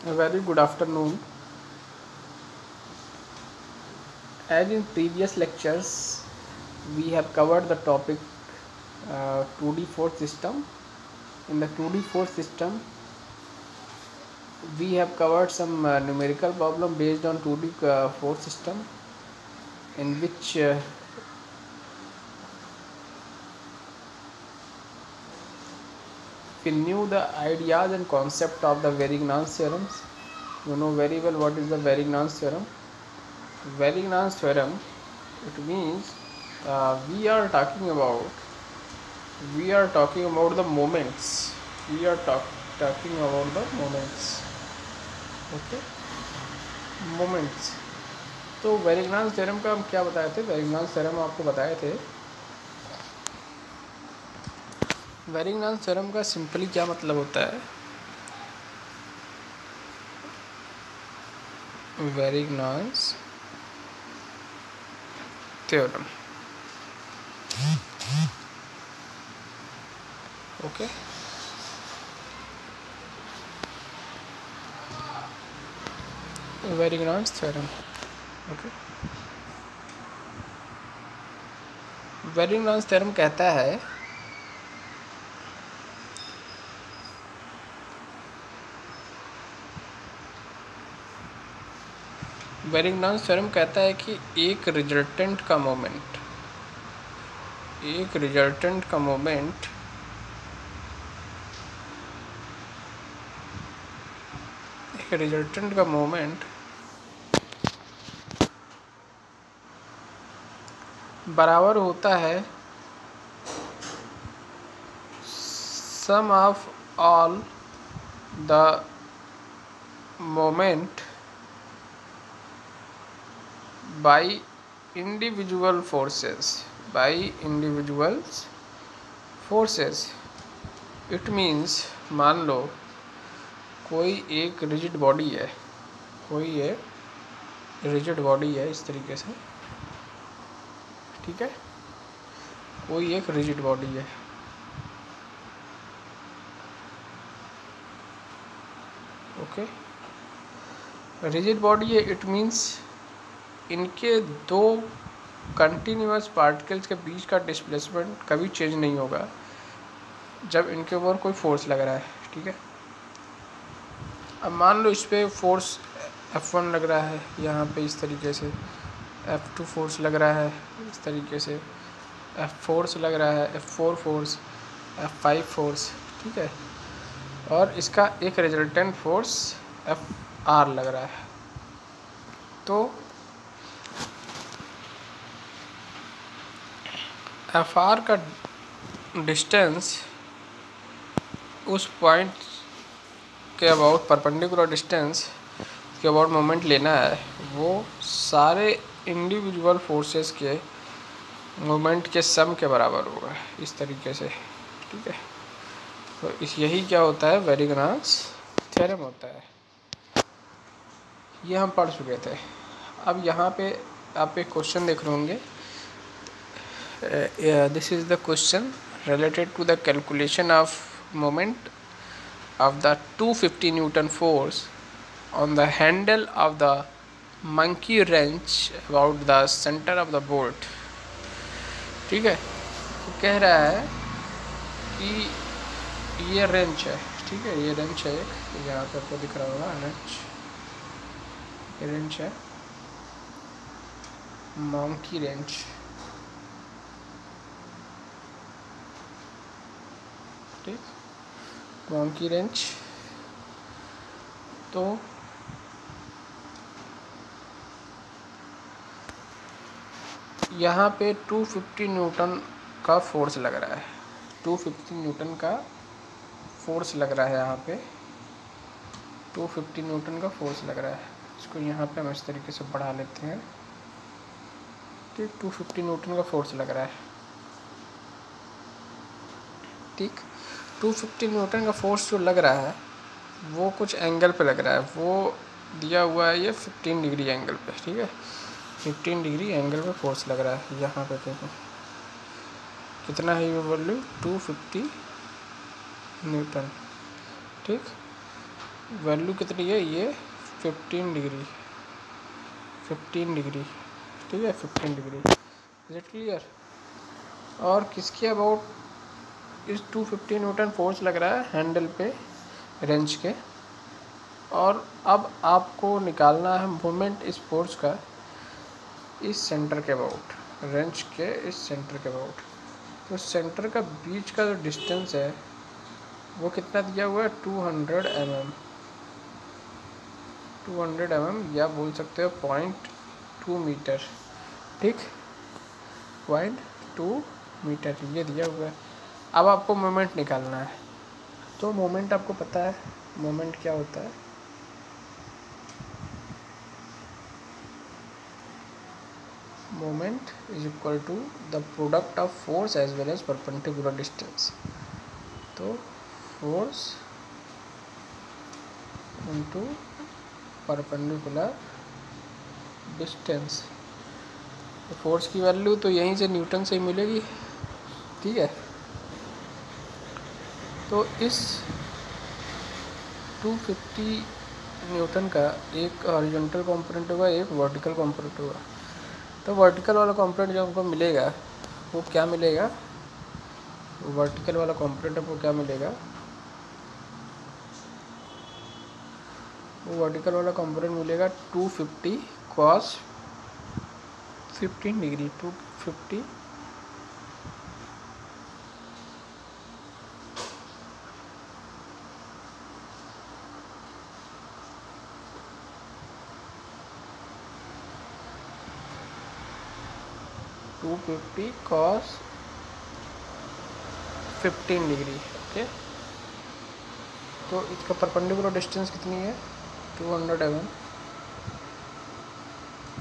A very good afternoon. As in previous lectures, we have covered the topic 2D force system. In the 2D force system, we have covered some numerical problem based on 2D force system, in which we knew the ideas and concept of the Varignon theorems. You know very well what is the Varignon theorem. Varignon theorem, it means we are talking about the moments. We are talking about the moments. Okay, moments. तो वेरिग्नान theorem का हम क्या बताए थे? वेरिग्नान theorem आपको बताए थे। वेरिग्नान theorem का सिंपली क्या मतलब होता है? Varignon's theorem, okay. Varignon's theorem, okay. Varignon's theorem कहता है वेरिग्नान्स थ्योरम कहता है कि एक रिजल्टेंट का मोमेंट बराबर होता है sum of all the moment by individual forces. It means, मान लो कोई एक रिजिड बॉडी है, इस तरीके से, ठीक है। कोई एक रिजिड बॉडी है, ओके। रिजिड बॉडी है, इट मीन्स इनके दो कंटिन्यूअस पार्टिकल्स के बीच का डिस्प्लेसमेंट कभी चेंज नहीं होगा जब इनके ऊपर कोई फोर्स लग रहा है, ठीक है। अब मान लो इस पर फोर्स F1 लग रहा है, यहाँ पे इस तरीके से F2 फोर्स लग रहा है, इस तरीके से F4 लग रहा है, F4 फोर्स, F5 फोर्स, ठीक है। और इसका एक रिजल्टेंट फोर्स FR लग रहा है। तो FR का डिस्टेंस उस पॉइंट के अबाउट परपेंडिकुलर डिस्टेंस के अबाउट मोमेंट लेना है, वो सारे इंडिविजुअल फोर्सेस के मोमेंट के सम के बराबर होगा, इस तरीके से, ठीक है। तो यही क्या होता है? वेरिग्नान्स थ्योरम होता है। ये हम पढ़ चुके थे। अब यहाँ पे आप एक क्वेश्चन देख रहे होंगे। This is the question related to the calculation of moment of the 250 Newton force on the handle of the monkey wrench about the center of the bolt, ठीक है। तो कह रहा है कि ये रेंच है, ठीक है, ये रेंच है एक, यहाँ पे आपको दिख रहा होगा रेंच, ये रेंच है, monkey wrench, monkey wrench। तो यहाँ पे 250 न्यूटन का फोर्स लग रहा है, 250 न्यूटन का फोर्स लग रहा है, यहाँ पे 250 न्यूटन का फोर्स लग रहा है। इसको यहाँ पे हम इस तरीके से बढ़ा लेते हैं, ठीक। 250 न्यूटन का फोर्स लग रहा है, ठीक। 250 न्यूटन का फोर्स जो लग रहा है वो कुछ एंगल पे लग रहा है, वो दिया हुआ है ये 15 डिग्री एंगल पे, ठीक है। 15 डिग्री एंगल पे फोर्स लग रहा है। यहाँ पे देखो कितना है ये वैल्यू, 250 न्यूटन, ठीक। वैल्यू कितनी है, ये 15 डिग्री, 15 डिग्री, ठीक है, 15 डिग्री। Is it clear? और किसके अबाउट इस 250 न्यूटन फोर्स लग रहा है हैंडल पे रेंच के, और अब आपको निकालना है मोमेंट इस फोर्स का इस सेंटर के अबाउट, रेंच के इस सेंटर के अबाउट। तो सेंटर का बीच का जो डिस्टेंस है वो कितना दिया हुआ है, 200 mm, 200 mm, या बोल सकते हो 0.2 मीटर, ठीक, 0.2 मीटर ये दिया हुआ है। अब आपको मोमेंट निकालना है। तो मोमेंट आपको पता है मोमेंट क्या होता है, moment is equal to the product of force as well as perpendicular distance. तो फोर्स इनटू परपेंडिकुलर डिस्टेंस। तो फोर्स की वैल्यू तो यहीं से न्यूटन से ही मिलेगी, ठीक है। तो इस 250 न्यूटन का एक हॉरिजॉन्टल कंपोनेंट होगा, एक वर्टिकल कंपोनेंट होगा। तो वर्टिकल वाला कंपोनेंट जो हमको मिलेगा वो क्या मिलेगा, वर्टिकल वाला कंपोनेंट आपको क्या मिलेगा, वो वर्टिकल वाला कंपोनेंट मिलेगा 250 cos 15 degree, 250 250 cos 15 degree, okay. तो इसका परपेंडिकुलर डिस्टेंस कितनी है, 200 mm,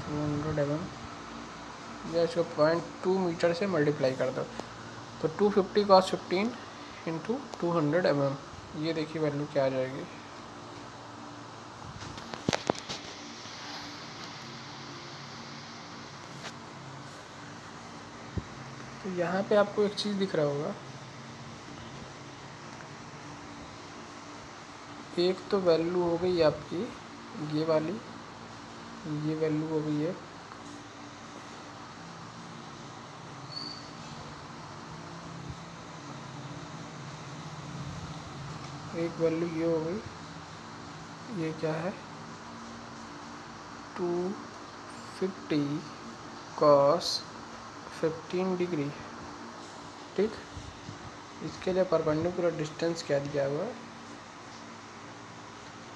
200 mm, या इसको 0.2 मीटर से मल्टीप्लाई कर दो। तो 250 cos 15 इंटू 200 mm, ये देखिए वैल्यू क्या आ जाएगी। तो यहाँ पे आपको एक चीज़ दिख रहा होगा, एक तो वैल्यू हो गई आपकी ये वाली, ये वैल्यू हो गई है, एक वैल्यू ये हो गई, ये क्या है 250 cos 15 डिग्री, ठीक। इसके लिए परपेंडिकुलर डिस्टेंस क्या दिया हुआ है,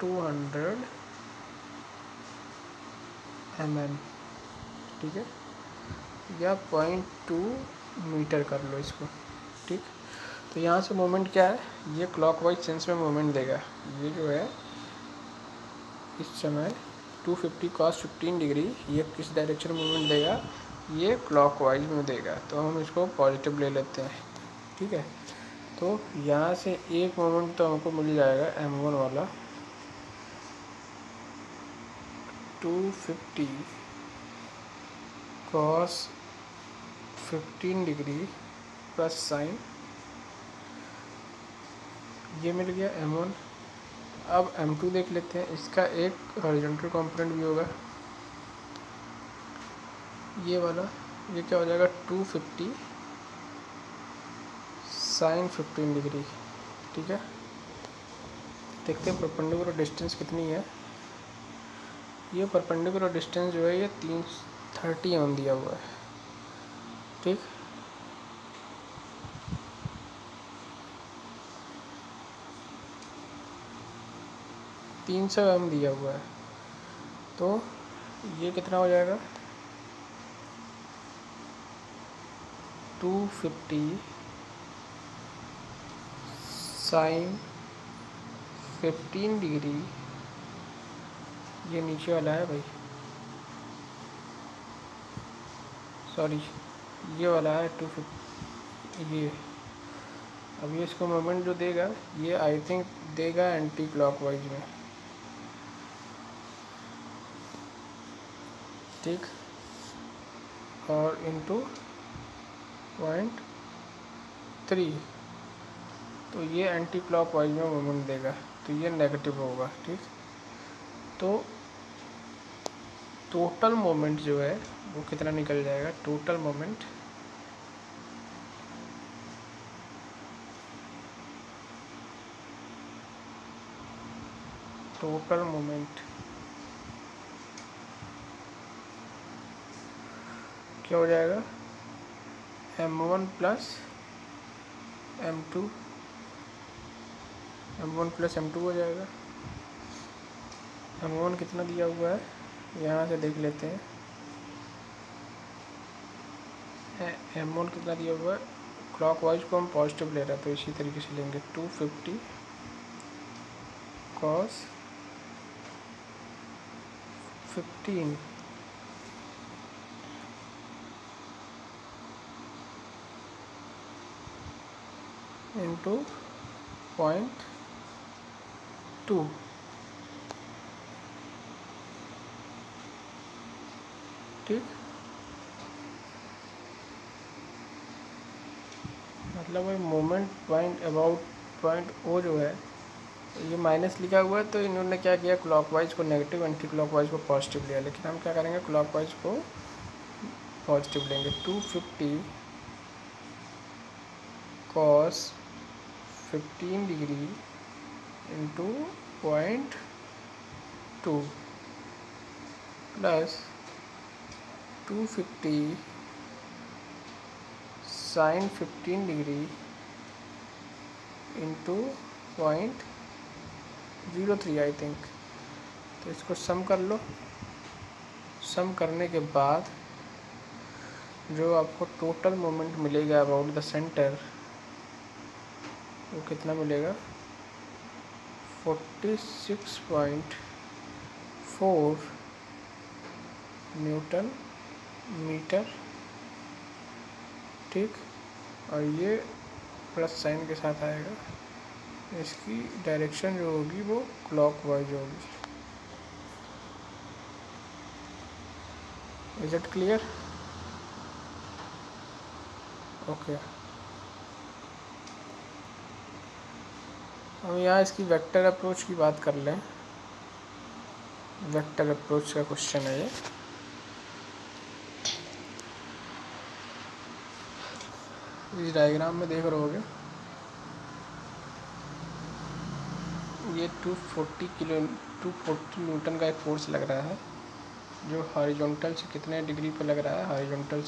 200 mm, ठीक है, या 0.2 मीटर कर लो इसको, ठीक। तो यहाँ से मोमेंट क्या है, ये क्लॉकवाइज सेंस में मोमेंट देगा, ये जो है इस समय 250 cos 15 डिग्री, ये किस डायरेक्शन में मोमेंट देगा, ये क्लॉकवाइज में देगा। तो हम इसको पॉजिटिव ले लेते हैं, ठीक है। तो यहाँ से एक मोमेंट तो हमको मिल जाएगा m1 वाला, 250 cos 15 डिग्री प्लस साइन, ये मिल गया m1। अब m2 देख लेते हैं, इसका एक हॉरिजॉन्टल कंपोनेंट भी होगा, ये वाला, ये क्या हो जाएगा 250 sin 15 डिग्री, ठीक है। देखते हैं परपेंडिकुलर डिस्टेंस कितनी है। ये परपेंडिकुलर डिस्टेंस जो है ये 330 mm दिया हुआ है, ठीक। तीन 300 mm दिया हुआ है। तो ये कितना हो जाएगा 250 sin 15 डिग्री, ये नीचे वाला है भाई, सॉरी ये वाला है 250, ये अब ये इसको मोमेंट जो देगा ये आई थिंक देगा एंटी क्लॉकवाइज में, ठीक, और इनटू 0.3, तो ये एंटी क्लॉकवाइज में मोमेंट देगा। तो ये नेगेटिव होगा। ठीक, तो टोटल मोमेंट जो है वो कितना निकल जाएगा, टोटल मोमेंट क्या हो जाएगा, m1 प्लस m2 हो जाएगा। m1 कितना दिया हुआ है, यहाँ से देख लेते हैं। m1 कितना दिया हुआ है, क्लॉकवाइज को हम पॉजिटिव ले रहे हैं तो इसी तरीके से लेंगे, 250 cos 15 इंटू 0.2। ठीक, मतलब वही moment point about point O जो है ये माइनस लिखा हुआ है, तो इन्होंने क्या किया, क्लॉकवाइज को नेगेटिव, एंटी क्लॉकवाइज को पॉजिटिव लिया। लेकिन हम क्या करेंगे, क्लॉकवाइज को पॉजिटिव लेंगे। 250 cos 15 degree into 0.2 plus 250 sin 15 degree into 0.03 I think. तो इसको सम कर लो। सम करने के बाद जो आपको टोटल मोमेंट मिलेगा अबाउट द सेंटर वो कितना मिलेगा, 46.4 न्यूटन मीटर। ठीक, और ये प्लस साइन के साथ आएगा, इसकी डायरेक्शन जो होगी वो क्लॉकवाइज होगी। Is it clear? ओके, हम यहाँ इसकी वेक्टर अप्रोच की बात कर लें। वेक्टर अप्रोच का क्वेश्चन है ये। इस डायग्राम में देख रहे होगे, ये 240 न्यूटन का एक फोर्स लग रहा है जो हॉरिजॉन्टल से कितने डिग्री पर लग रहा है, हॉरिजॉन्टल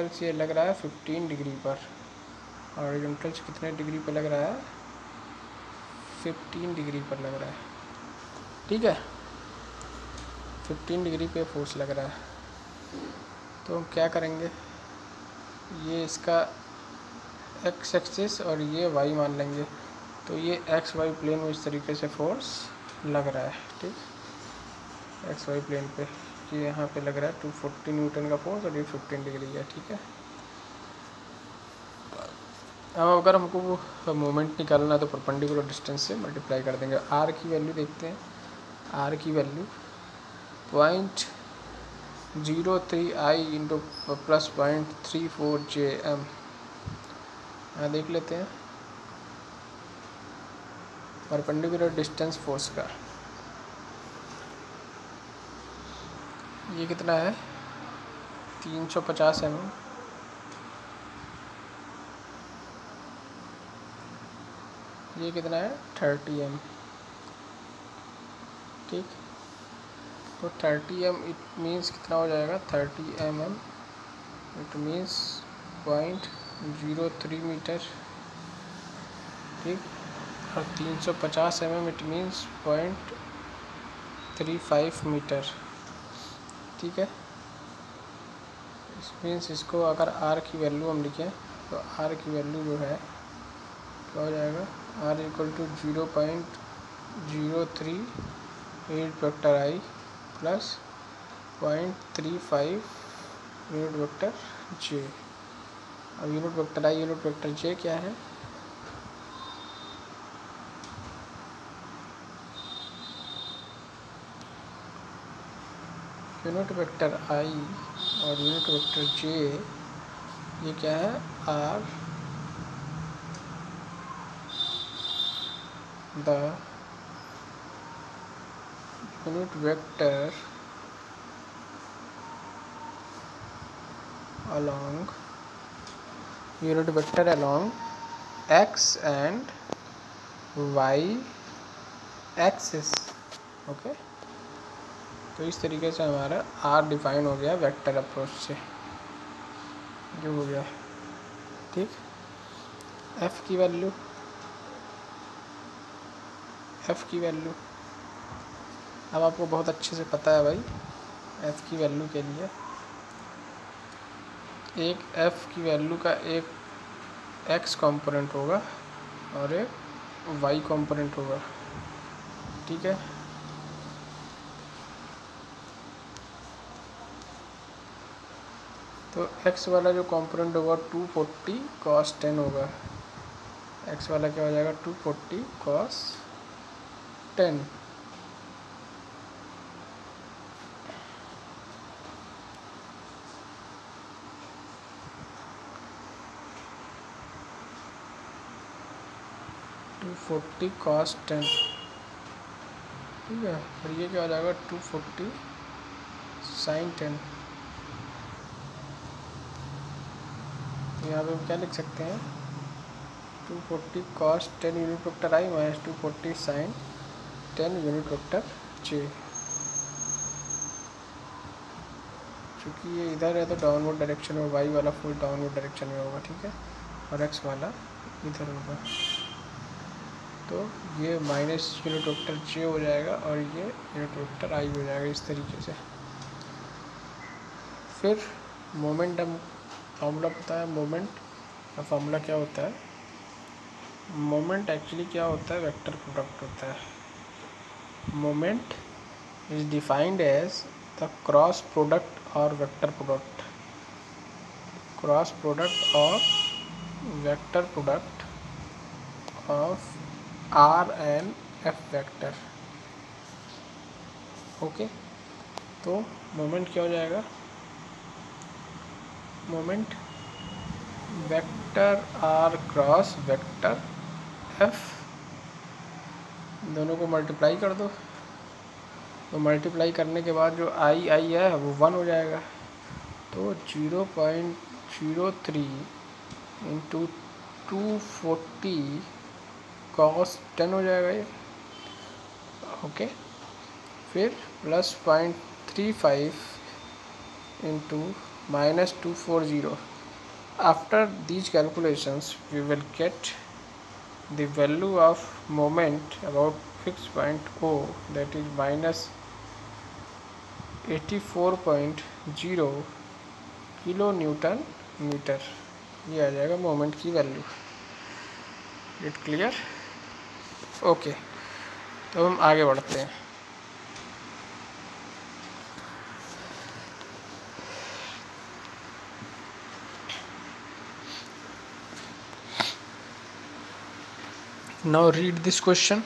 से लग रहा है 15 डिग्री पर। हॉरिजॉन्टल से कितने डिग्री पर लग रहा है, 15 डिग्री पर लग रहा है। ठीक है, 15 डिग्री पे फोर्स लग रहा है। तो हम क्या करेंगे, ये इसका एक्स एक्सिस और ये वाई मान लेंगे। तो ये एक्स वाई प्लेन में इस तरीके से फोर्स लग रहा है। ठीक, एक्स वाई प्लेन पे ये यहाँ पे लग रहा है 240 न्यूटन का फोर्स और ये 15 डिग्री है। ठीक है, अब अगर हमको वो मोमेंट निकालना है तो परपेंडिकुलर डिस्टेंस से मल्टीप्लाई कर देंगे। आर की वैल्यू देखते हैं, आर की वैल्यू 0.03 आई इंटू प्लस 0.34 JM। यहाँ देख लेते हैं परपेंडिकुलर डिस्टेंस फोर्स का, ये कितना है 350 mm। ये कितना है 30 m। ठीक, तो 30 m इट मीन्स कितना हो जाएगा, 30 mm इट मीन्स 0.03 मीटर। ठीक, और 350 mm इट मीन्स 0.35 मीटर। ठीक है, इस मीन्स इसको अगर आर की वैल्यू हम लिखें तो आर की वैल्यू जो है क्या हो जाएगा, r equal to 0.03 unit vector i plus 0.35 unit vector j. अब unit vector i unit vector j क्या है, यूनिट वेक्टर आई और यूनिट वेक्टर जे ये क्या है, are the unit vector along x and y axis. Okay, तो इस तरीके से हमारा आर डिफाइन हो गया वेक्टर अप्रोच से, जो हो गया। ठीक, एफ की वैल्यू अब आपको बहुत अच्छे से पता है भाई, एफ की वैल्यू के लिए एक एफ की वैल्यू का एक एक्स कंपोनेंट होगा और एक वाई कंपोनेंट होगा। ठीक है, तो x वाला जो कंपोनेंट होगा 240 cos 10 होगा। x वाला क्या हो जाएगा 240 cos 10। cos 10, ठीक है, और ये क्या हो जाएगा 240 sin 10। तो यहाँ पे हम क्या लिख सकते हैं 240 cos 10 यूनिट वेक्टर आई माइनस 240 sin 10 यूनिट वेक्टर जे। चूँकि ये इधर है तो डाउनवर्ड डायरेक्शन में, वाई वाला फुल डाउनवर्ड डायरेक्शन में होगा। ठीक है, और एक्स वाला इधर होगा, तो ये माइनस यूनिट वेक्टर जे हो जाएगा और ये यूनिट वेक्टर आई हो जाएगा इस तरीके से। फिर मोमेंटम फार्मूला पता है, मोमेंट का फार्मूला क्या होता है? मोमेंट एक्चुअली क्या होता है, वेक्टर प्रोडक्ट होता है। Moment is defined as the cross product और वेक्टर प्रोडक्ट, क्रॉस प्रोडक्ट और vector product of R and F vector. Okay, तो मोमेंट क्या हो जाएगा, moment vector R cross vector F, दोनों को मल्टीप्लाई कर दो, तो मल्टीप्लाई करने के बाद जो आई है वो 1 हो जाएगा, तो 0.03 इंटू 240 cos 10 हो जाएगा ये। ओके, फिर plus 0.35 into minus 240. After these calculations we will get the value of moment about fixed point O, that is minus 84.0 kilo newton metre. ये आ जाएगा मोमेंट की वैल्यू। It clear? ओके, तो हम आगे बढ़ते हैं। Now read this question.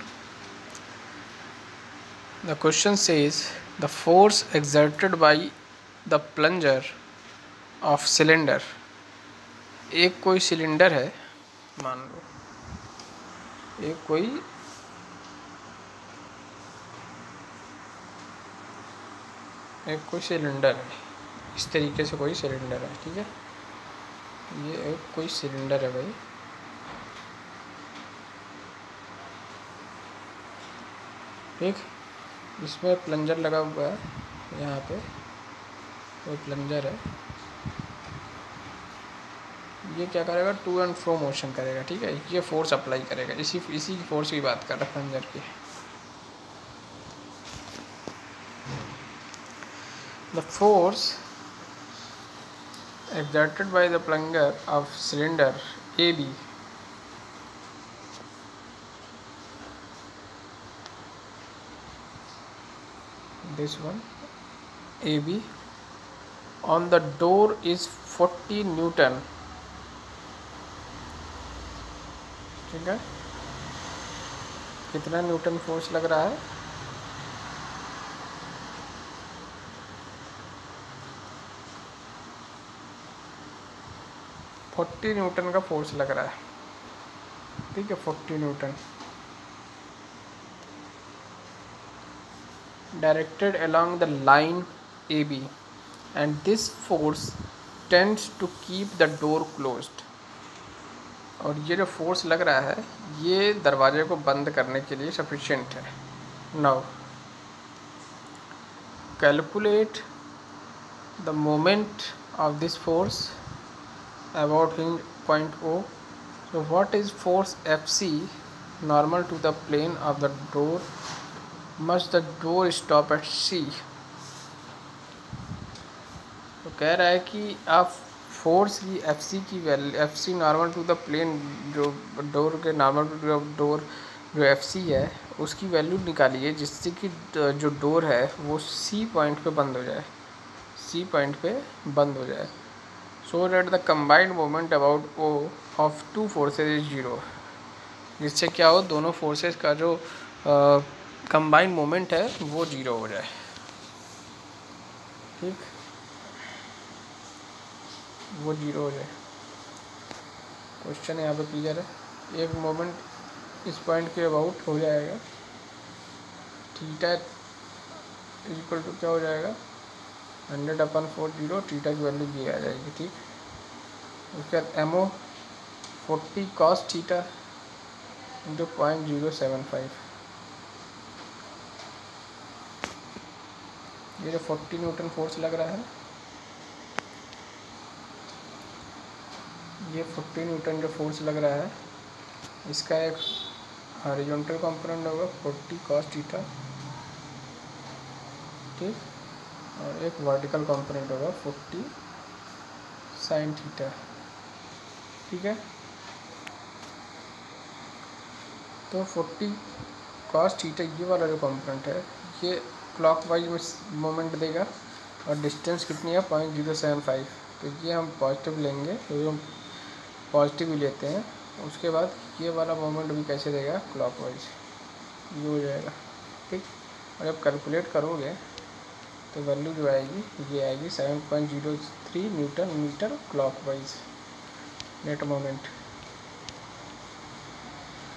The question says the force exerted by the plunger of cylinder. एक कोई सिलेंडर है, मान लो एक कोई सिलेंडर है, इस तरीके से कोई सिलेंडर है। ठीक है, ये एक कोई सिलेंडर है भाई, ठीक, इसमें प्लंजर लगा हुआ है, यहाँ पे कोई प्लंजर है, ये क्या करेगा, टू एंड फ्रो मोशन करेगा। ठीक है, ये फोर्स अप्लाई करेगा, इसी की फोर्स की बात कर रहा है प्लंजर की। The force exerted by the plunger of cylinder AB this one AB on the door is 40 Newton। ठीक है, कितना न्यूटन फोर्स लग रहा है, $40 न्यूटन का फोर्स लग रहा है। ठीक है, 40 Newton. directed along the line AB, and this force tends to keep the door closed. और ये जो फोर्स लग रहा है ये दरवाजे को बंद करने के लिए सफिशिएंट है. Now calculate the moment of this force about hinge point O. So what is force Fc normal to the plane of the door? Must the door stop at C? तो कह रहा है कि आप फोर्स की Fc की वैल्यू, Fc normal to the plane, जो डोर के नॉर्मल टू द डोर जो Fc है उसकी वैल्यू निकालिए जिससे कि जो डोर है वो C पॉइंट पे बंद हो जाए, C पॉइंट पे बंद हो जाए. So that the combined moment about O of two forces is 0. जिससे क्या हो, दोनों फोर्सेस का जो कंबाइंड मोमेंट है वो 0 हो जाए. ठीक, वो 0 हो जाए. क्वेश्चन यहाँ पे क्लियर है. एक मोमेंट इस पॉइंट के अबाउट हो जाएगा, थीटा इक्वल टू क्या हो जाएगा 100/40, थीटा की वैल्यू ये आ जाएगी. ठीक, उसके बाद एमओ 40 cos थीटा इंटू 0.075. ये जो 40 न्यूटन फोर्स लग रहा है, ये 40 न्यूटन जो फोर्स लग रहा है इसका एक हॉरिजॉन्टल कंपोनेंट होगा 40 cos थीटा, ठीक, और एक वर्टिकल कंपोनेंट होगा 40 sin थीटा. ठीक है, तो 40 cos थीटा ये वाला जो कंपोनेंट है ये क्लॉकवाइज में मोमेंट देगा और डिस्टेंस कितनी है 0.075. तो ये हम पॉजिटिव लेंगे, तो हम पॉजिटिव ही लेते हैं. उसके बाद ये वाला मोमेंट भी कैसे देगा क्लॉकवाइज, ये हो जाएगा. ठीक, और जब कैलकुलेट करोगे तो वैल्यू जो आएगी ये आएगी 7.03 newton metre clockwise net moment.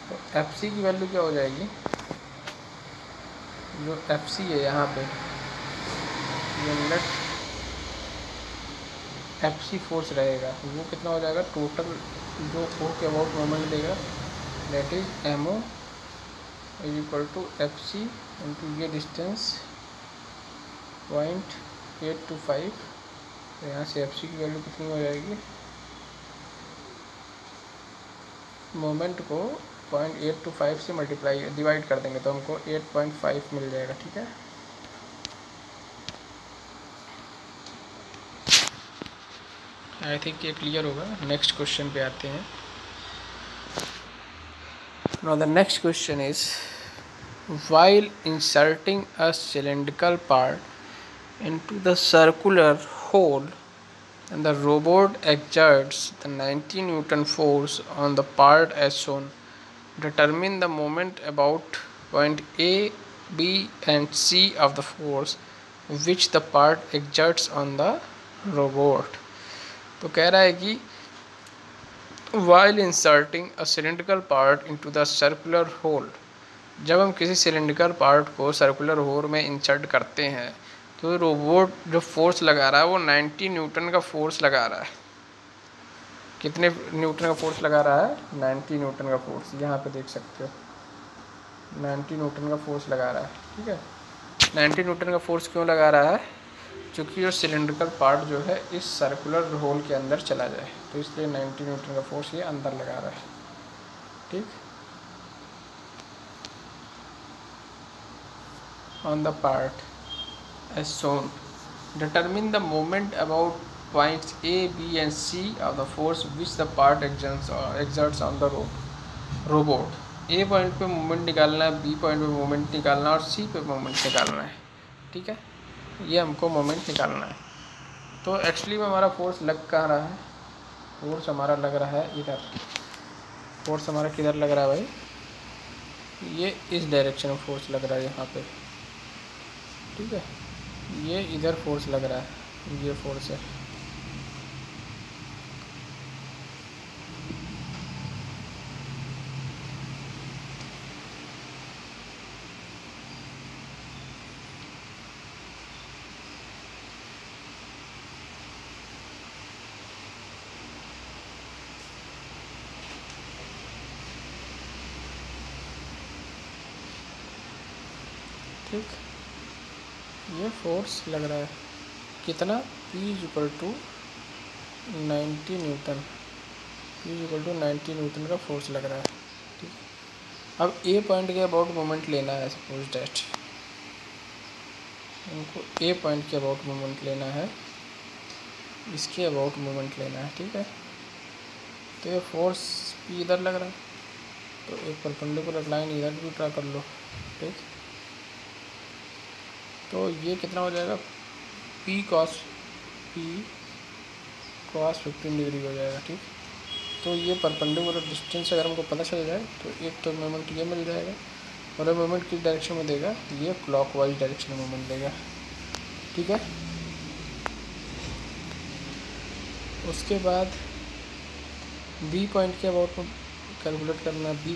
तो Fc की वैल्यू क्या हो जाएगी, जो Fc है यहाँ पे ये नेट Fc फोर्स रहेगा वो कितना हो जाएगा, टोटल जो O के अबाउट मोमेंट देगा that is MO is equal to Fc into ये डिस्टेंस 0.825. तो यहाँ से Fc की वैल्यू कितनी हो जाएगी, मोमेंट को 0.825 से मल्टीप्लाई डिवाइड कर देंगे तो हमको 8.5 मिल जाएगा. ठीक है, आई थिंक ये क्लियर होगा. नेक्स्ट क्वेश्चन पे आते हैं. Now the next question is, while inserting a cylindrical part into the circular hole and the robot exerts the 90 Newton force on the part as shown, determine the moment about point A, B and C of the force which the part exerts on the robot. तो कह रहा है कि while inserting a cylindrical part into the circular hole, जब हम किसी cylindrical part को circular whole में इंसर्ट करते हैं तो रोबोट जो फोर्स लगा रहा है वो 90 न्यूटन का फोर्स लगा रहा है. कितने न्यूटन का फोर्स लगा रहा है, 90 न्यूटन का फोर्स. यहाँ पे देख सकते हो 90 न्यूटन का फोर्स लगा रहा है. ठीक है, 90 न्यूटन का फोर्स क्यों लगा रहा है, क्योंकि जो सिलेंड्रिकल पार्ट जो है इस सर्कुलर होल के अंदर चला जाए, तो इसलिए 90 न्यूटन का फोर्स ये अंदर लगा रहा है. ठीक, on the part as shown, determine the moment about points A, B and C of the force which the part exerts on the robot. A point पे मोमेंट निकालना है, B पॉइंट पे मोमेंट निकालना है और C पे moment निकालना है. ठीक है, ये हमको मोमेंट निकालना है. तो एक्चुअली में हमारा फोर्स लग कहाँ रहा है, फोर्स हमारा लग रहा है इधर. फोर्स हमारा किधर लग रहा है भाई, ये इस डायरेक्शन में फोर्स लग रहा है यहाँ पे. ठीक है, ये इधर फोर्स लग रहा है, ये फोर्स है. ठीक, ये फोर्स लग रहा है कितना, P इक्वल टू 90 न्यूटन, P इक्वल टू 90 न्यूटन का फोर्स लग रहा है। ठीक, अब ए पॉइंट के अबाउट मोमेंट लेना है। सपोज डैट हमको ए पॉइंट के अबाउट मोमेंट लेना है, इसके अबाउट मोमेंट लेना है। ठीक है, तो ये फोर्स P इधर लग रहा है, तो एक परपेंडिकुलर लाइन इधर भी ड्रा कर लो। ठीक, तो ये कितना हो जाएगा, P cos 15 डिग्री हो जाएगा। ठीक, तो ये परपेंडिकुलर डिस्टेंस अगर हमको पता चल जाए तो एक तो मोमेंट ये मिल जाएगा, और मोमेंट किस डायरेक्शन में देगा, ये क्लॉकवाइज डायरेक्शन में मोमेंट देगा। ठीक है, उसके बाद बी पॉइंट के अबाउट कैलकुलेट करना है। बी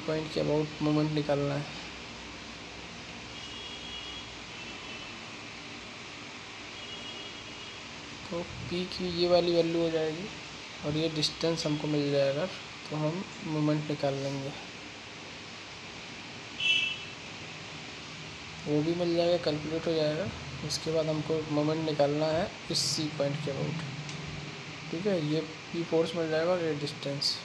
पॉइंट के अबाउट मोमेंट निकालना है। तो P की ये वाली वैल्यू हो जाएगी और ये डिस्टेंस हमको मिल जाएगा, तो हम मोमेंट निकाल लेंगे, वो भी मिल जाएगा, कैलकुलेट हो जाएगा। उसके बाद हमको मोमेंट निकालना है इस C पॉइंट के अबाउट। ठीक है, ये P फोर्स मिल जाएगा और ये डिस्टेंस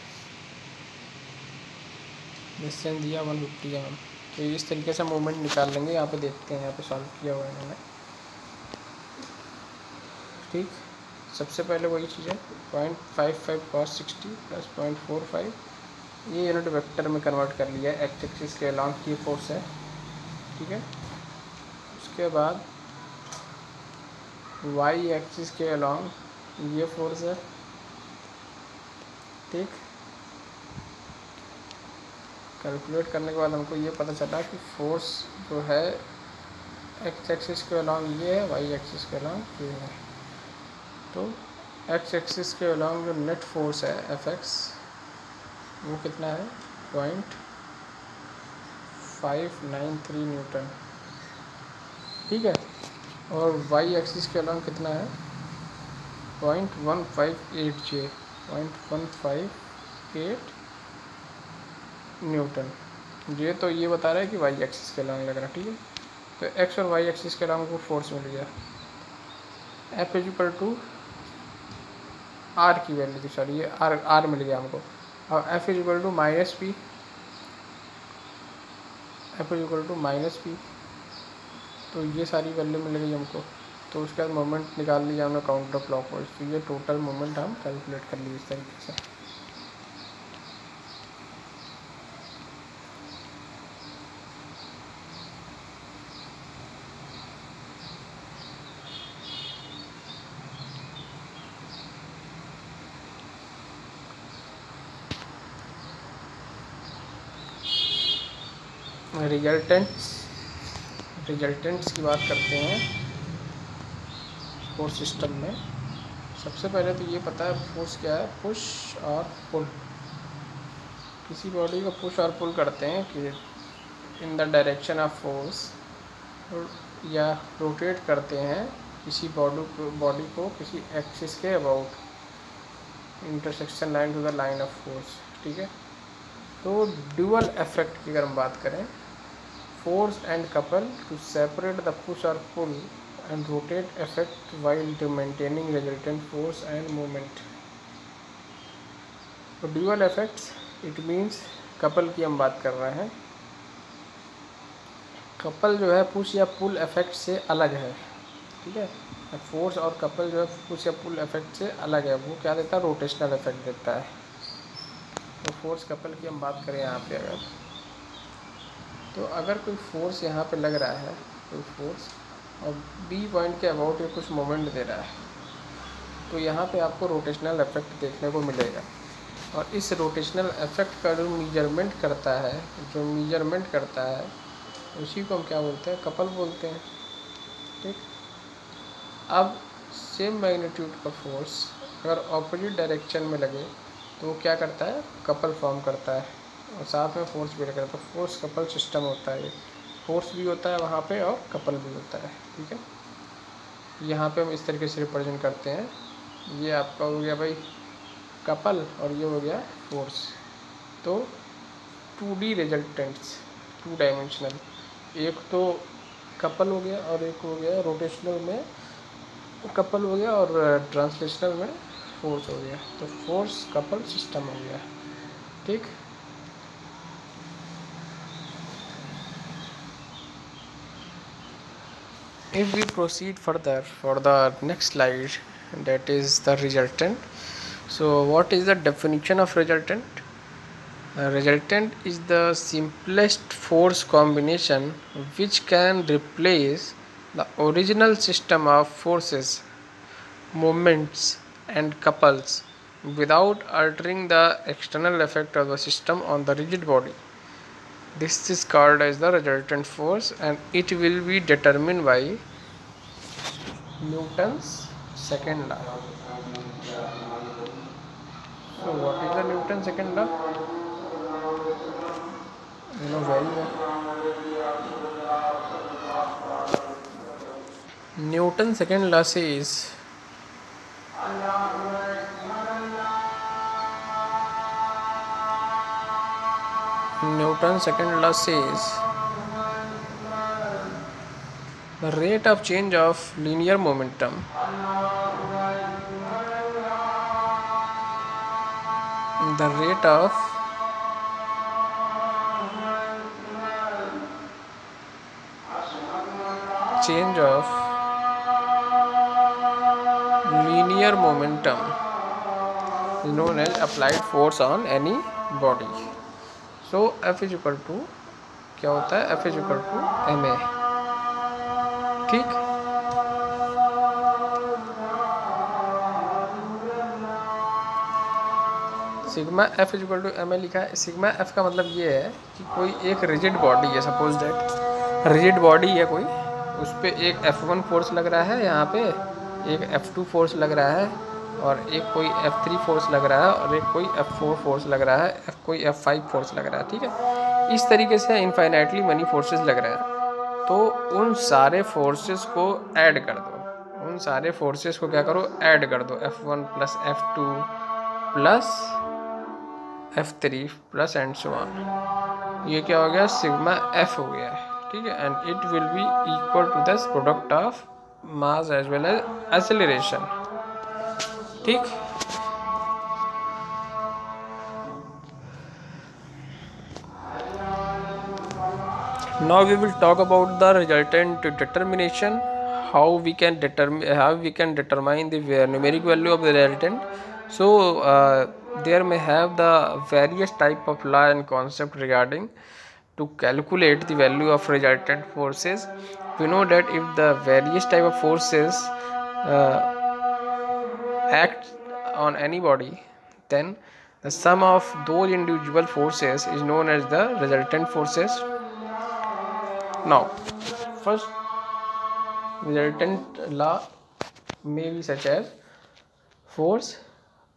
दिया 150 mm। तो इस तरीके से मोमेंट निकाल लेंगे। यहाँ पे देखते हैं, यहाँ पे सॉल्व किया हुआ है इन्होंने। ठीक, सबसे पहले वही चीज़ है, 0.55 cos 60 प्लस 0.45, ये यूनिट वेक्टर में कन्वर्ट कर लिया है। एक्स एक्सिस के अलॉन्ग की फोर्स है। ठीक है, उसके बाद वाई एक्सिस के अलॉन्ग ये फोर्स है। ठीक, कैलकुलेट करने के बाद हमको ये पता चला कि फोर्स जो है एक्स एक्सिस के अलॉन्ग ये है, वाई एक्सिस के अलॉन्ग ये है। तो एक्स एक्सिस के अलॉन्ग जो नेट फोर्स है एफ एक्स, वो कितना है, 0.593 न्यूटन। ठीक है, और वाई एक्सिस के अलॉन्ग कितना है, 0.158 जे, 0.158 न्यूटन। ये तो ये बता रहा है कि वाई एक्सिस के अलॉन्ग लग रहा है। ठीक है, तो एक्स और वाई एक्सिस के अलॉन्ग को फोर्स मिल गया। F is equal to R की वैल्यू थी, सॉरी ये आर मिल गया हमको। और F is equal to minus P, F is equal to minus P, तो ये सारी वैल्यू मिल गई हमको। तो उसके बाद मोमेंट निकाल लिया हमने काउंटर क्लॉकवाइज, तो ये टोटल मोमेंट हम कैलकुलेट कर लिए इस तरीके से। रिजल्टेंट्स की बात करते हैं फोर्स सिस्टम में। सबसे पहले तो ये पता है फोर्स क्या है, पुश और पुल। किसी बॉडी को पुश और पुल करते हैं कि in the direction of force, या रोटेट करते हैं किसी बॉडी को किसी एक्सिस के about, intersection line to the line of force. ठीक है, तो ड्यूअल इफेक्ट की अगर हम बात करें, force and couple to separate the push or pull and rotate effect while maintaining resultant force and moment। तो dual effects it means couple की हम बात कर रहे हैं। couple जो है पुश या पुल इफेक्ट से अलग है। ठीक है, फोर्स और couple जो है पुश या पुल इफेक्ट से अलग है। वो क्या देता है, रोटेशनल इफेक्ट देता है। तो फोर्स couple की हम बात करें यहाँ पे, अगर कोई फोर्स यहाँ पे लग रहा है, कोई फोर्स, और बी पॉइंट के अबाउट ये कुछ मोमेंट दे रहा है, तो यहाँ पे आपको रोटेशनल इफेक्ट देखने को मिलेगा। और इस रोटेशनल इफेक्ट का जो मेजरमेंट करता है उसी को हम क्या बोलते हैं, कपल बोलते हैं। ठीक, अब सेम मैग्नीट्यूड का फोर्स अगर ऑपोजिट डायरेक्शन में लगे तो वो क्या करता है, कपल फॉर्म करता है, और साथ में फोर्स भी लगता है। तो फोर्स कपल सिस्टम होता है, फोर्स भी होता है वहाँ पे और कपल भी होता है। ठीक है, यहाँ पे हम इस तरीके से रिप्रेजेंट करते हैं। ये आपका हो गया भाई कपल और ये हो गया फोर्स। तो 2D रिजल्टेंट्स 2 डायमेंशनल, एक तो कपल हो गया और एक हो गया रोटेशनल में कपल हो गया और ट्रांसलेशनल में फोर्स हो गया, तो फोर्स कपल सिस्टम हो गया। ठीक, if we proceed further for the next slide, that is the resultant. So what is the definition of resultant? Resultant is the simplest force combination which can replace the original system of forces, moments and couples without altering the external effect of the system on the rigid body. This is called as the resultant force and it will be determined by Newton's second law. So what is the Newton's second law? You know very well. Newton's second law says the rate of change of linear momentum is known as applied force on any body. So F is equal to क्या होता है, F is equal to ma. ठीक, sigma F is equal to ma लिखा है। Sigma F का मतलब ये है कि कोई एक रिजिड बॉडी है, सपोज दैट रिजिड बॉडी है कोई, उस पर एक F1 फोर्स लग रहा है, यहाँ पे एक F2 फोर्स लग रहा है और एक कोई F3 फोर्स लग रहा है और एक कोई F4 फोर्स लग रहा है, कोई F5 फोर्स लग रहा है। ठीक है, इस तरीके से इनफाइनाइटली मनी फोर्सेस लग रहे हैं। तो उन सारे फोर्सेस को ऐड कर दो, उन सारे फोर्सेस को क्या करो, ऐड कर दो, F1 plus F2 plus F3 plus and so on. ये क्या हो गया, सिग्मा F हो गया है। ठीक है, and it will be equal to the product of mass as well as acceleration. ठीक, now we will talk about the resultant determination, how we can determine the numeric value of the resultant. So there may have the various type of law and concept regarding to calculate the value of resultant forces. We know that if the various type of forces act on any body, then the sum of those individual forces is known as the resultant forces. Now, first resultant law may be such as force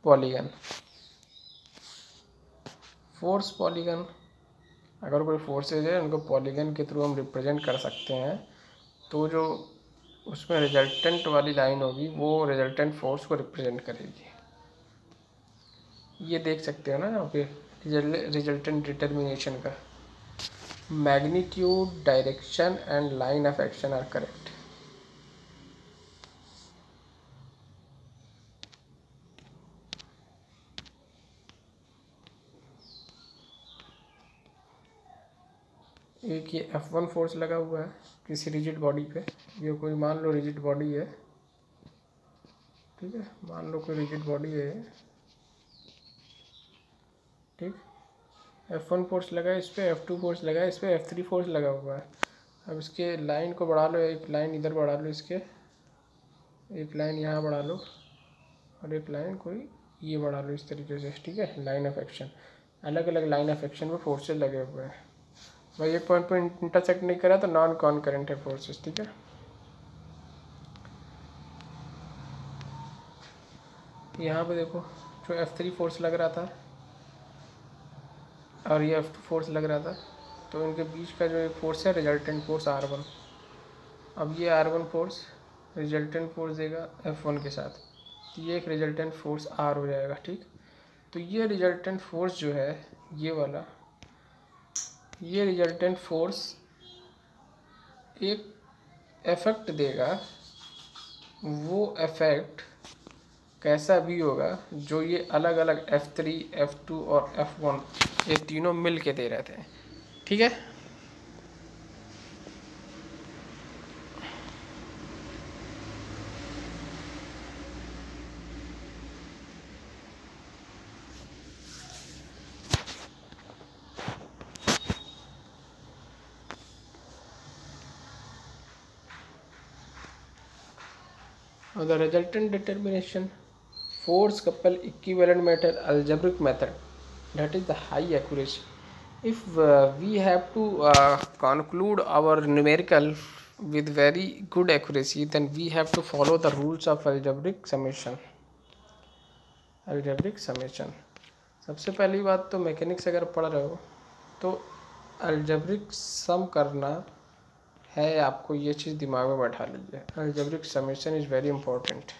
polygon. Force polygon, अगर कोई forces है उनको polygon के through हम represent कर सकते हैं, तो जो उसमें रिजल्टेंट वाली लाइन होगी वो रिजल्टेंट फोर्स को रिप्रेजेंट करेगी। ये देख सकते हो ना यहाँ पे रिजल्टेंट डिटर्मिनेशन का, magnitude, direction and line of action are correct. एक ये F1 फोर्स लगा हुआ है किसी रिजिड बॉडी पे, ये कोई मान लो रिजिड बॉडी है, ठीक है, मान लो कोई रिजिड बॉडी है, ठीक, F1 फोर्स लगा है इस पर, F2 फोर्स लगा है इस पर, F3 फोर्स लगा हुआ है। अब इसके लाइन को बढ़ा लो, एक लाइन इधर बढ़ा लो, इसके एक लाइन यहाँ बढ़ा लो और एक लाइन कोई ये बढ़ा लो, इस तरीके से। ठीक है, लाइन ऑफ एक्शन, अलग अलग लाइन ऑफ एक्शन में फोर्सेज लगे हुए हैं भाई। एक पॉइंट पर इंटरसेक्ट नहीं करा तो नॉन कॉन्करेंट है फोर्सेस। ठीक है, यहाँ पे देखो जो F3 फोर्स लग रहा था और ये F2 फोर्स लग रहा था, तो इनके बीच का जो एक फोर्स है रिजल्टेंट फोर्स R1। अब ये R1 फोर्स रिजल्टेंट फोर्स देगा F1 के साथ, तो ये एक रिजल्टेंट फोर्स R हो जाएगा। ठीक, तो ये रिजल्टेंट फोर्स जो है ये वाला, ये रिजल्टेंट फोर्स एक इफेक्ट देगा, वो इफेक्ट कैसा भी होगा जो ये अलग अलग F3, F2 और F1 ये तीनों मिल के दे रहे थे। ठीक है, और the resultant determination force couple equivalent method algebraic method, that is the high accuracy. If we have to conclude our numerical with very good accuracy, then we have to follow the rules of algebraic summation. सबसे पहली बात तो mechanics अगर पढ़ रहे हो तो algebraic सम करना है, आपको ये चीज़ दिमाग में बैठा लीजिए। Algebraic summation is very important.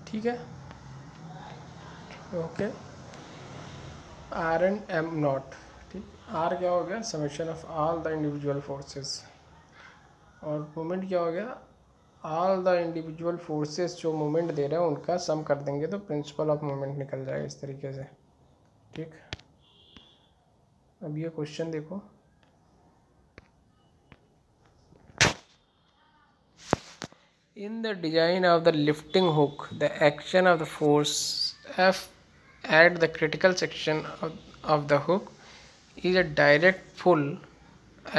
ठीक है, okay. R and M naught, ठीक। आर क्या हो गया, summation of all the individual forces, और मोमेंट क्या हो गया, ऑल द इंडिविजुअल फोर्सेस जो मोमेंट दे रहे हैं उनका सम कर देंगे तो प्रिंसिपल ऑफ मोमेंट निकल जाएगा इस तरीके से। ठीक, अब ये क्वेश्चन देखो, in the design of the lifting hook, the action of the force F at the critical section of the hook is a direct pull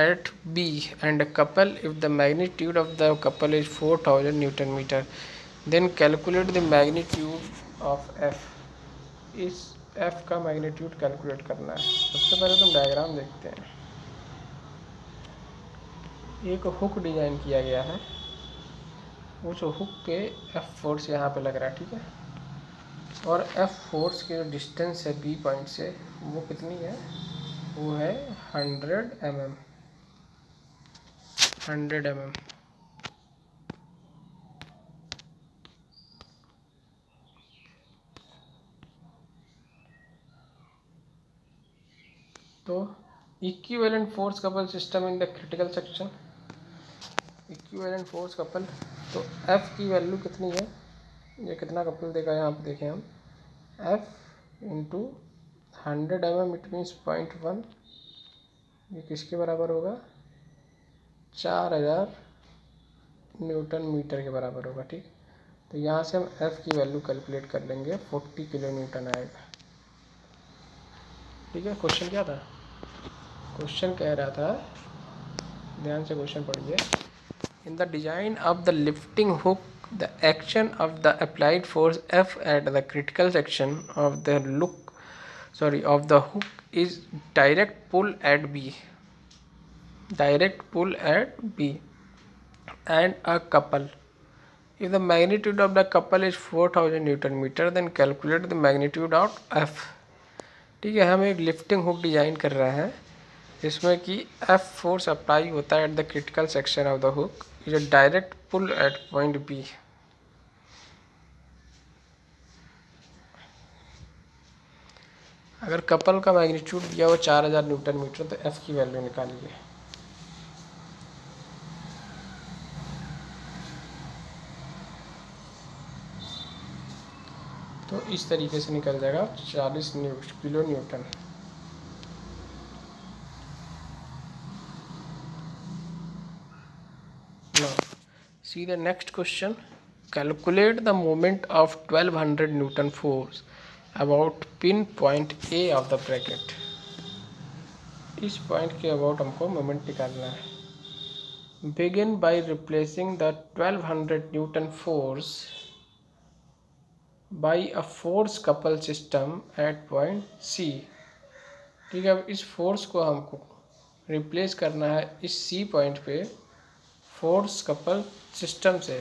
at B and a couple if the magnitude of the couple is 4000 Newton meter. Then calculate the magnitude of F. इस F का magnitude calculate करना है। सबसे पहले तुम diagram देखते हैं। एक हुक डिजाइन किया गया है, वो जो हुक पे F फोर्स यहाँ पे लग रहा है, ठीक है, और F फोर्स की जो डिस्टेंस है B पॉइंट से वो कितनी है, वो है 100 mm। तो equivalent force couple system in the critical section, equivalent force couple, तो F की वैल्यू कितनी है, ये कितना कपल देगा यहाँ पे देखें हम, F into 100 mm it means 0.1, ये किसके बराबर होगा, 4000 न्यूटन मीटर के बराबर होगा। ठीक, तो यहाँ से हम F की वैल्यू कैलकुलेट कर लेंगे, 40 किलो न्यूटन आएगा। ठीक है, क्वेश्चन क्या था, क्वेश्चन कह रहा था, ध्यान से क्वेश्चन पढ़िए। In the design of the lifting hook, the action of the applied force F at the critical section of the hook is direct pull at B, and a couple. If the magnitude of the couple is 4000 Newton meter, then calculate the magnitude of F. ठीक है, हम एक lifting hook design कर रहे हैं जिसमें कि F force apply होता है at the critical section of the hook, is a direct pull at point B। अगर कपल का मैग्नीट्यूड दिया हो 4000 न्यूटन मीटर, तो F की वैल्यू निकालिए। तो इस तरीके से निकल जाएगा 40 kilo newton. Now, see the next question. Calculate the moment of 1200 Newton force about pin point A of the bracket. इस पॉइंट के अबाउट हमको मोमेंट निकालना है। begin by replacing the 1200 Newton force by a force couple system at point C। ठीक है, अब इस force को हमको रिप्लेस करना है इस C पॉइंट पे फोर्स कपल सिस्टम से।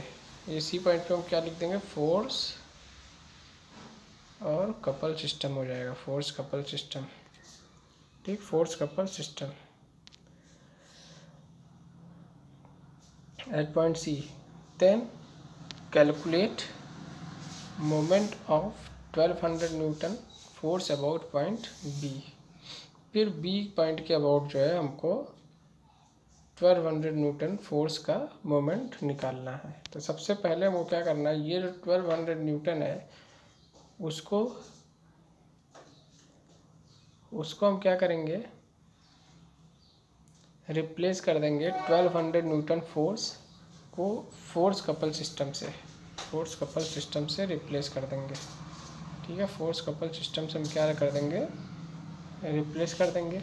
ये C पॉइंट पे हम क्या लिख देंगे, फोर्स और कपल सिस्टम हो जाएगा, फोर्स कपल सिस्टम। ठीक, force couple system at point C। then calculate moment of 1200 Newton force about point B। फिर B पॉइंट के अबाउट जो है हमको 1200 न्यूटन फोर्स का मोमेंट निकालना है। तो सबसे पहले हमको क्या करना है, ये जो 1200 न्यूटन है उसको हम क्या करेंगे, रिप्लेस कर देंगे 1200 न्यूटन फोर्स को फोर्स कपल सिस्टम से, फोर्स कपल सिस्टम से रिप्लेस कर देंगे। ठीक है, फोर्स कपल सिस्टम से हम क्या कर देंगे, रिप्लेस कर देंगे।